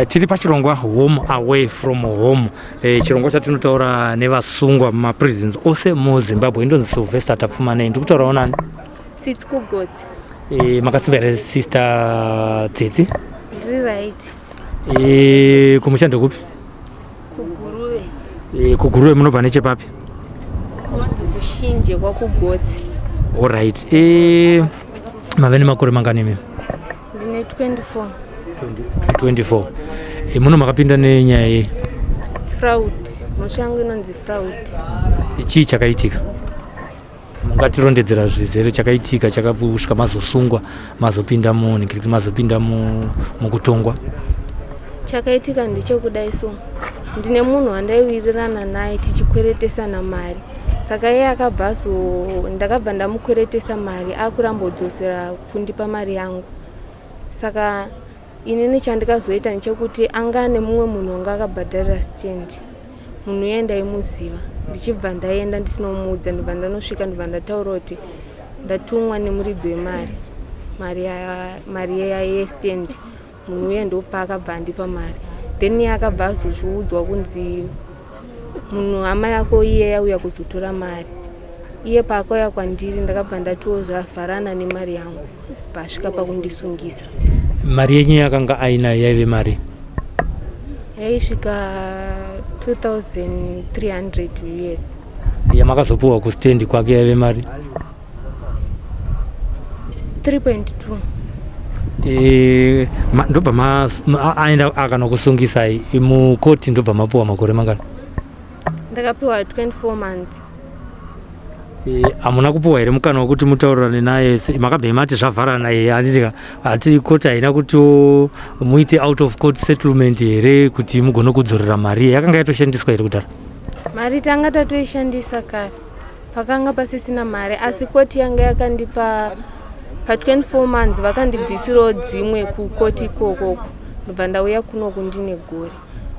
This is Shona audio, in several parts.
Tiri pachirongwa home away from home. Chirongwa chatinotaura nevasungwa mumaprisons ose muZimbabwe indonzi Silvester tapfuma nei. Ndikutaura onani? Tsitsi kuGotsi. Makasimba here sister Tsitsi? Ndiri right. Kumushando kupi? Kuguruve. Kuguruve munobva nechepapi? Kunonzi kushinje kwakuGotsi. All right. Mavene makore mangani mimi? Ndine 24. 24. Muno makapinda nenyaya yei? Fraud. Mushango inonzi fraud. Chii chakaitika? Mungatirondedzera zvizere chakaitika chakasvika mazosungwa mazopinda munhingiriki mazopinda mukutongwa? Chakaitika ndechekudai so ndine munhu wandaiwirirana naye tichikweretesana mari. Saka iye akabva ndakabva ndamukweretesa mari akurambodzosera kundipa mari yangu. Saka inini chandikazoita ndechekuti anga nemumwe munhu wanga akabhadharira stand. Munhu uye ndaimuziva. Ndichibva ndaenda ndisinomuudza ndibva ndanosvika ndibva ndataura kuti ndatumwa nemuridzi wemari. Mari yestand. Munhu uye ndopa akabva andipa mari. Then iye akabva azozviudzwa kunzi munhu hama yako iye yauya kuzotora mari. Iye paakauya kwandiri ndakabva ndatiwo zvavharana nemari yangu pasvika pakundisungisa. Mari yenyu yakanga aina yaive mari? Yaisvika 2,300 US. Yamakazopuwa kustendi kwake yaive mari? 3.2. Ndobva aenda akanokusungisai mukoti ndobva mapuwa makore mangani? Ndakapiwa 24 months. Hamuna kupuwa here mukana wekuti mutaurirane naye? Makabva mati zvavhara naye hati koti haina kuti muite out of court settlement here kuti mugone kudzorera mari yakanga yatoshandiswa here kudhara? Mari tanga tatoishandisa kare pakanga pasisina mari, asi koti yanga yakandipa pa24 months vakandibvisirawo dzimwe kukoti ikoko ndobva ndauya kunoku ndine gore.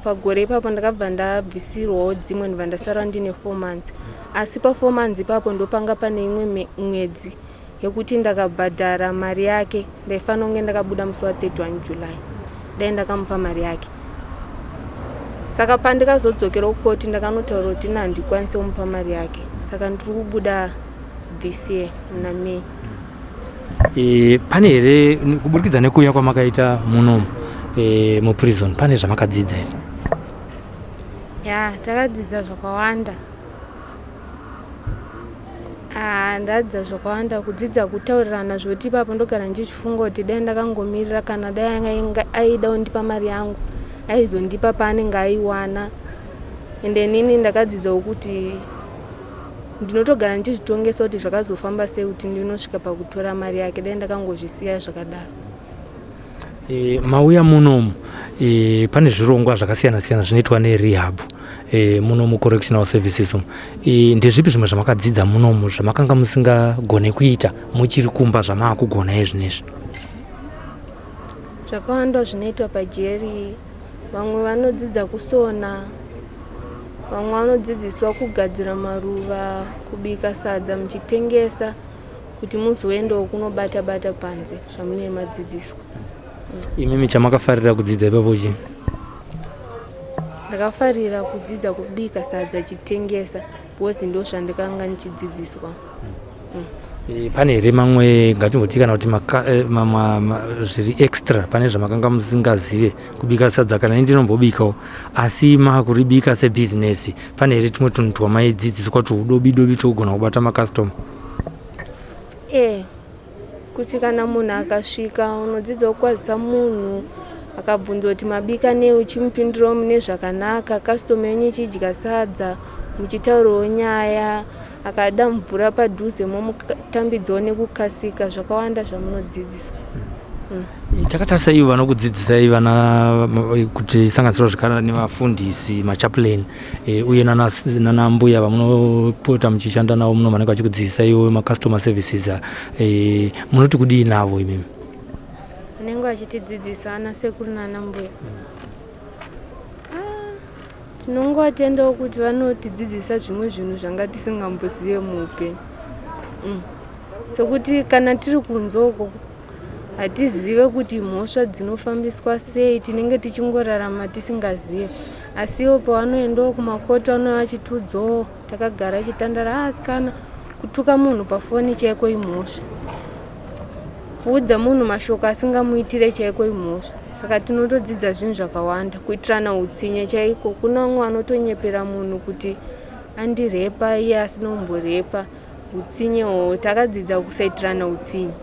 Pagore ipapo ndakabva ndabvisirwawo dzimwe ndobva ndasara ndine 4 months. Asi pa4 months ipapo ndopanga pane imwe mwedzi yekuti ndakabhadhara mari yake. Ndaifanira kunge ndakabuda musi wa31 July. Dai ndakamupa mari yake. Saka pandikazodzokera kukoti ndakanotaura kuti handikwanisi kumupa mari yake. Saka ndiri kubuda this year muna May. Pane here kuburikidza nekuuya kwamakaita munomu muprison pane zvamakadzidza here? Ya, takadzidza zvakawanda. Ndadzidza zvakawanda, kudzidza kutaurirana zvoti ipapo ndogara ndichifunga kuti dai ndakangomirira kana dai anga aida kundipa mari yangu aizondipa paanenge aiwana. Ende nini ndakadzidzawo kuti ndinotogara ndichizvitongesa kuti zvakazofamba sei kuti ndinosvika pakutora mari yake dai ndakangozvisiya zvakadaro. Mauya munomu pane zvirongwa zvakasiyana siyana zvinoitwa nerehab munomu correctional services. Ndezvipi zvimwe zvamakadzidza munomu zvamakanga musingagone kuita muchiri kumba zvamakugona izvinezvi? Zvakawanda zvinoitwa paJeri. Vamwe vanodzidza kusona, vamwe vanodzidziswa kugadzira maruva, kubika sadza muchitengesa kuti muzoendawo kunobata bata panze zvamunenge madzidziswa. Imimi chamakafarira kudzidza ipapo chii? Ndakafarira kudzidza kubika sadza chitengesa because ndo zvandikanga nichidzidziswa. Pane here mamwe ngatimboti kana kuti zviri extra pane zvamakanga musingazive kubika sadza? Kana ndinombobikawo asi makuribika sebusiness pane here tumwe tunhu twamaidzidziswa kuti udobi togona kubata makastoma? Kuti kana munhu akasvika unodzidza kukwazisa munhu akabvunza kuti mabika nei uchimupindirawo mune zvakanaka, kastoma yenyu ichidya sadza muchitaurawo nyaya, akada mvura padhuze momutambidzawo nekukasika. Zvakawanda zvamunodzidziswa. Chakatarisa ivo vanokudzidzisai vana kuti sanganisira zvakara nevafundisi machaplain uye nana mbuya vamunopota muchishanda navo muno vanenge vachikudzidzisaiwo macustomer services, munoti kudii navo imimi? Vanenge vachitidzidzisa ana sekuru nana mbuya. Tinongovatendawo kuti vanotidzidzisa zvimwe zvinhu zvanga tisingambozive muupenyu. Sekuti kana tiri kunzoko hatizive kuti mhosva dzinofambiswa sei, tinenge tichingorarama tisingazive. Asiwo pavanoendawo kumakoti vanouya vachitudzo, takagara chitandara, asikana kutuka munhu pafoni chaiko imhosva, kuudza munhu mashoko asingamuitire chaiko imhosva. Saka tinotodzidza zvinhu zvakawanda kuitirana utsinye chaiko. Kuna vamwe vanotonyepera munhu kuti andirepa iye asinomborepa. Utsinye hwo takadzidza kusaitirana utsinye.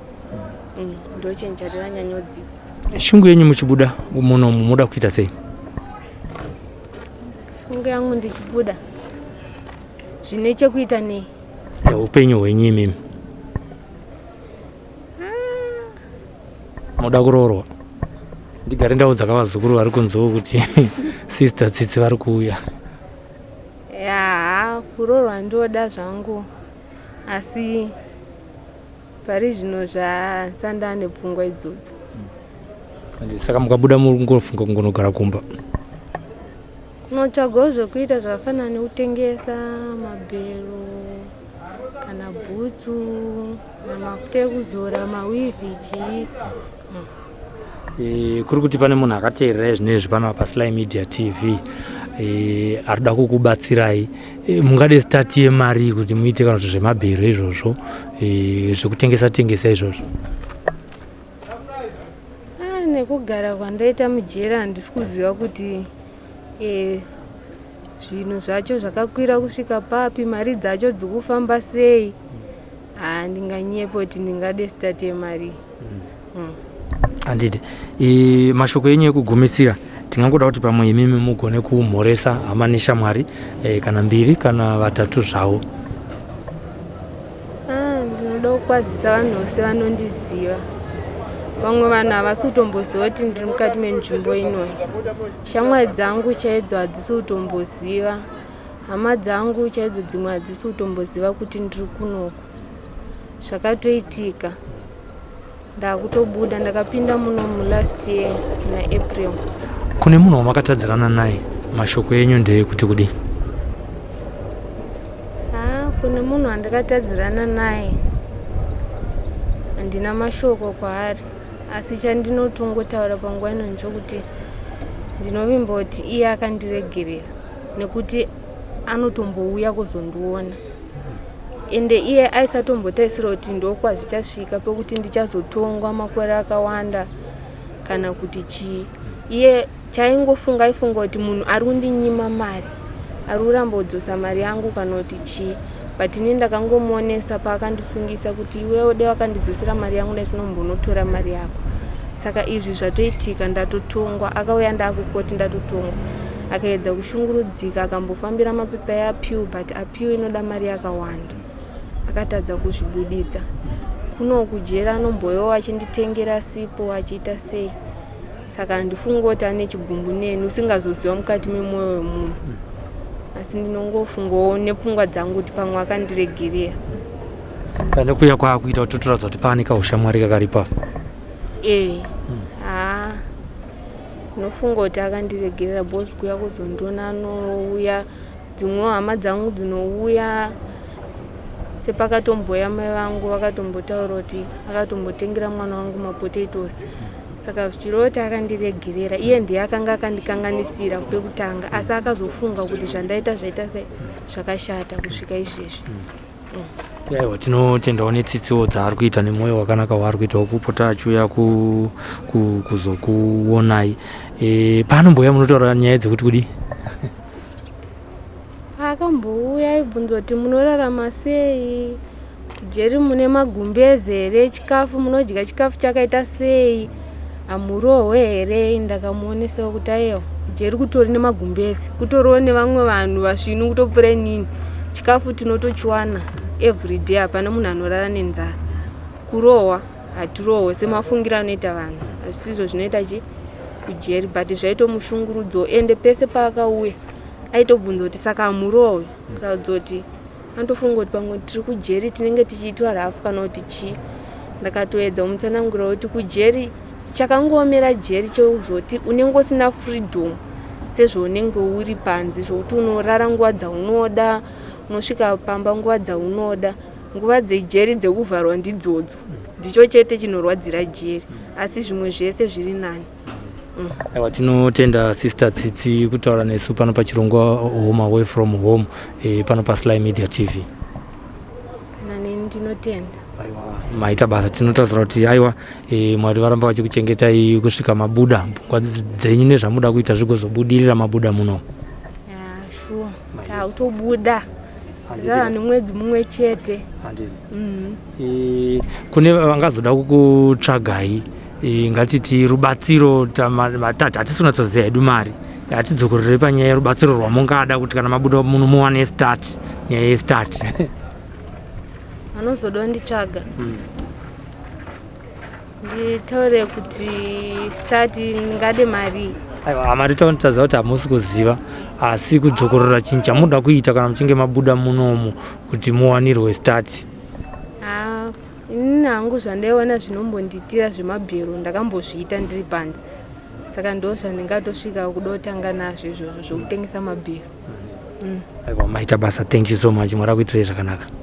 Ndo chinhu chatiranyanya kudzidza. Shungu yenyu muchibuda muno muda kuita sei? Shungu yangu ndichibuda zvine chekuita nei? Upenyu hwenyu imimi. Muda kuroorwa. Ndigare ndaudza vazukuru vari kunzoo kuti sister Tsitsi vari kuuya. Ya, kuroorwa ndoda zvangu, asi pari zvino zvasandane pfungwa idzodzo. Saka mukabuda mungofunga kungonogara kumba. Unotsvagawo zvokuita zvakafanana nekutengesa mabhero kana bhutsu, mafuta ekuzora, mawivhi. Kuri kuti pane munhu akateerera zvinezvi pano paSlyMedia TV arida kukubatsirai, mungade stati yemari kuti muite kana zvemabhero izvozvo, zvekutengesa izvozvo? Nekugara kwandaita mujeri handisi kuziva kuti zvinhu zvacho zvakakwira kusvika papi, mari dzacho dzikufamba sei. Handinganyepo kuti ndingade stati yemari. Handidi. Mashoko enyu ekugumisira tingangoda kuti pamwe imimi mugone kumhoresa hama neshamwari kana mbiri kana vatatu zvavo. Ndinoda kukwazisa vanhu vose vanondiziva. Vamwe vanhu havasi kutomboziva kuti ndiri mukati menzvimbo inoyi. Shamwari dzangu chaidzo hadzisi kutomboziva. Hama dzangu chaidzo dzimwe hadzisi kutomboziva kuti ndiri kunoku. Zvakatoitika ndakutobuda, ndakapinda muno last year naApril. Kune munhu wamakatadzirana naye, mashoko enyu ndekuti kudi? Kune munhu wandakatadzirana naye handina mashoko kwaari, asi chandinotongotaura panguva ino ndechokuti ndinovimba kuti iye akandiregerera nekuti anotombouya kuzondiona. Ende iye aisatombotarisira kuti ndokwa zvichasvika pekuti ndichazotongwa makore akawanda kana kuti chii. Iye chaingofunga aifunga kuti munhu ari kundinyima mari, ari kuramba kudzosa mari yangu kana kuti chii. But ini ndakangomuonesa paakandisungisa kuti iwewe dai wakandidzosera mari yangu ndainombonotora mari yako. Saka izvi zvatoitika, ndatotongwa. Akauya ndaakukoti ndatotongwa. Akaedza kushungurudzika, akambofambira mapepa eAppeal, but Appeal inoda mari yakawanda. Akatadza kuzvibuditsa. Kuno kujeri anomboyo achinditengera sipo achiita sei. Saka handifunga kuti ane chigumbu neni, usingazoziva mukati memwoyo wemunhu. Asi ndinongofungawo nepfungwa dzangu kuti pamwe akandiregerera. Kana kuya kwaakuita kuti totoradza kuti pane kaushamwari kakaripa. Ndinofunga kuti akandiregerera, bosi kuya kuzondiona anouya, dzimwe hama dzangu dzinouya. Sepakatomboya mai vangu vakatombotaura kuti akatombotengera mwana wangu mapotatoes. Saka zvichiroti akandiregerera, iye ndiye akanga akandikanganisira pekutanga, asi akazofunga kuti zvandaita zvaita zvakashata kusvika izvezvi. Aiwa, tinotendawo netsitsiwo dzaari kuita nemwoyo wakanaka waari kuitawo kupota achiuya kuzokuonai. Paanomboya munotaura nyaya dzekuti kudi? Akambouya aibvunza kuti munorarama sei, Jeri mune magumbeze here, chikafu munodya chikafu chakaita sei, hamurohwe here. Ndakamuonesawo kuti aiwa, Jeri kutori nemagumbeze, kutoriwo nevamwe vanhu vasvinu kutopfuura inini. Chikafu tinotochiwana everyday, hapana munhu anorara nenzara. Kurohwa hatirohwe semafungira anoita vanhu, hazvisizvo zvinoita kujeri, but zvaitomushungurudzo. Ende pese paakauya aitobvunza kuti saka hamurohwe, kuratidza kuti antofunga kuti pamwe tiri kujeri tinenge tichiitwa rafu kana kuti chii. Ndakatoedza kumutsanangurira kuti kujeri chakangoomera jeri chekuzoti unenge usina freedom sezvaunenge uri panze, zvokuti unorara nguva dzaunoda, unosvika pamba nguva dzaunoda. nguva dzejeri dzekuvharwa ndidzodzo ndicho chete chinorwadzira jeri asi zvimwe zvese zviri nani. Aiwa, tinotenda Sister Tsitsi kutaura nesu pano pachirongwa Home Away from Home pano paSlyMedia TV. Kana neni ndinotenda. Aiwa, maita basa. Tinotaura kuti aiwa Mwari varamba vachikuchengetai kusvika mabuda pfungwa dzenyu nezvamuda kuita zvigozobudirira mabuda muno. Sure. Tautobuda. Zana mwedzi mumwe chete. Kune vangazoda kukutsvagai ngatiti rubatsiro hatisina kuziva hedu mari hatidzokorere panyaya yerubatsiro rwamungada kuti kana mabuda muno muwane start nyaya yestart. Vanozoda kunditsvaga nditaure kuti start ngade mari. Aiwa, mari tautaziva kuti hamusi kuziva asi kudzokorera chinhu chamuda kuita kana muchinge mabuda munomu kuti muwanirwe start. Ini hangu zvandaiona zvinombonditira zvemabhero ndakambozviita ndiri panze saka ndo zvandingatosvika kuda kutanga nazvo izvozvo zvokutengesa mabhero. Aiwa, maita basa. Thank you so much. Mwari akuitirei zvakanaka.